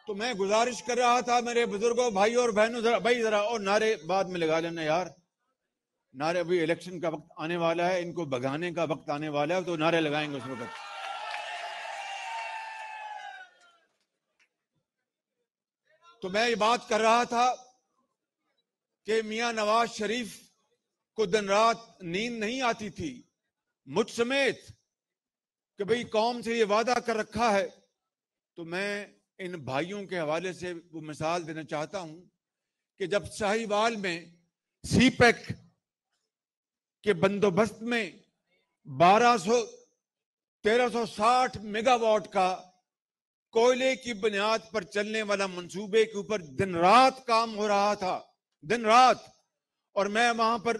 تو میں گزارش کر رہا تھا میرے بزرگوں بھائیوں اور بہنوں، ذرا اور نعرے بعد میں لگا لینا یار، نعرے ابھی الیکشن کا وقت آنے والا ہے، ان کو بگانے کا وقت آنے والا ہے تو نعرے لگائیں گے اس وقت۔ تو میں یہ بات کر رہا تھا کہ میاں نواز شریف کو دن رات نیند نہیں آتی تھی، مجھ سمیت، کہ بھئی قوم سے یہ وعدہ کر رکھا ہے۔ تو میں ان بھائیوں کے حوالے سے وہ مثال دینا چاہتا ہوں کہ جب ساہیوال میں سی پیک کے بندوبست میں 1360 میگا واٹ کا کوئلے کی بنیاد پر چلنے والا منصوبے کے اوپر دن رات کام ہو رہا تھا، دن رات، اور میں وہاں پر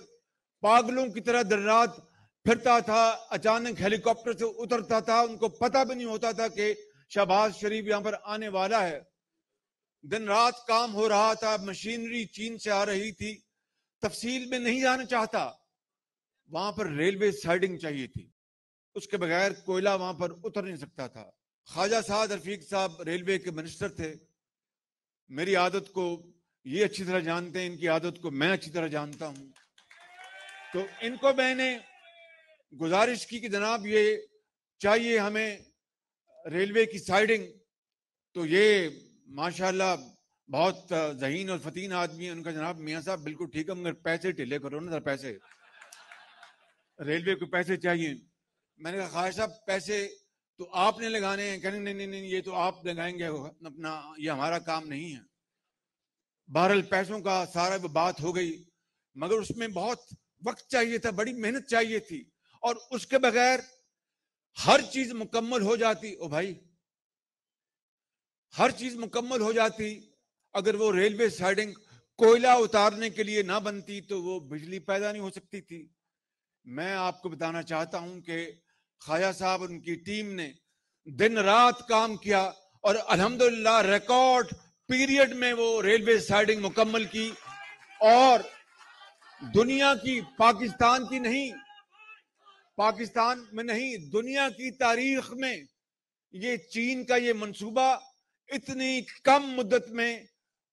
پاگلوں کی طرح دن رات پھرتا تھا، اچانک ہیلی کاپٹر سے اترتا تھا، ان کو پتہ بھی نہیں ہوتا تھا کہ شہباز شریف یہاں پر آنے والا ہے۔ دن رات کام ہو رہا تھا، مشینری چین سے آ رہی تھی۔ تفصیل میں نہیں جانا چاہتا، وہاں پر ریلوے سائڈنگ چاہیے تھی، اس کے بغیر کوئلہ وہاں پر اتر نہیں سکتا تھا۔ خواجہ سعد رفیق صاحب ریلوے کے منسٹر تھے، میری عادت کو یہ اچھی طرح جانتے ہیں، ان کی عادت کو میں اچھی طرح جانتا ہوں۔ تو ان کو میں نے گزارش کی کہ جناب یہ چاہیے ہمیں ریلوے کی سائڈنگ، تو یہ ماشاءاللہ بہت ذہین اور فتین آدمی ہیں، ان کا جناب میاں صاحب بالکل ٹھیک ہے، مگر پیسے ٹھیلے کرو نا، پیسے، ریلوے کو پیسے چاہیے۔ میں نے کہا خواجہ صاحب پیسے تو آپ نے لگانے ہیں، کہنے نہیں یہ تو آپ لگائیں گے اپنا، یہ ہمارا کام نہیں ہے۔ بہرحال پیسوں کا سارا بات ہو گئی، مگر اس میں بہت وقت چاہیے تھا، بڑی محنت چاہیے تھی، اور اس کے بغیر ہر چیز مکمل ہو جاتی، او بھائی ہر چیز مکمل ہو جاتی، اگر وہ ریلوے سائڈنگ کوئلہ اتارنے کے لیے نہ بنتی تو وہ بجلی پیدا نہیں ہو سکتی تھی۔ میں آپ کو بتانا چاہتا ہوں کہ خواجہ صاحب ان کی ٹیم نے دن رات کام کیا، اور الحمدللہ ریکارڈ پیریڈ میں وہ ریلوے سائڈنگ مکمل کی، اور دنیا کی، پاکستان کی نہیں، پاکستان میں نہیں، دنیا کی تاریخ میں یہ چین کا یہ منصوبہ اتنی کم مدت میں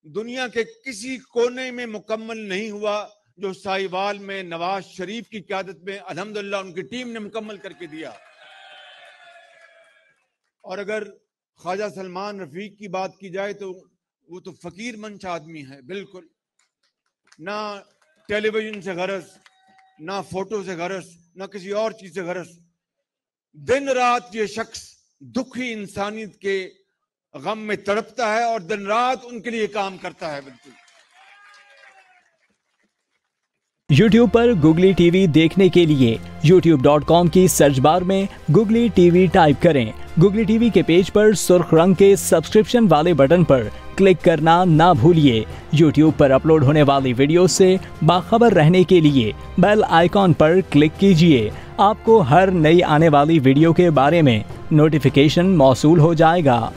دنیا کے کسی کونے میں مکمل نہیں ہوا جو ساہیوال میں نواز شریف کی قیادت میں الحمدللہ ان کی ٹیم نے مکمل کر کے دیا۔ اور اگر خواجہ سلمان رفیق کی بات کی جائے تو وہ تو فقیر منش آدمی ہے، بالکل نہ ٹیلی ویژن سے غرض، نہ فوٹو سے غرض، نہ کسی اور چیز سے غرض۔ دن رات یہ شخص دکھی انسانیت کے غم میں تڑپتا ہے اور دن رات ان کے لیے کام کرتا ہے۔ بالکل یوٹیوب پر گوگلی ٹی وی دیکھنے کے لیے youtube.com کی سرچ بار میں گوگلی ٹی وی ٹائپ کریں۔ گوگلی ٹی وی کے پیج پر سرخ رنگ کے سبسکرپشن والے بٹن پر کلک کرنا نہ بھولیے۔ یوٹیوب پر اپلوڈ ہونے والی ویڈیو سے باخبر رہنے کے لیے بیل آئیکن پر کلک کیجیے۔ آپ کو ہر نئی آنے والی ویڈیو کے بارے میں نوٹیفیکیشن موصول ہو جائے گا۔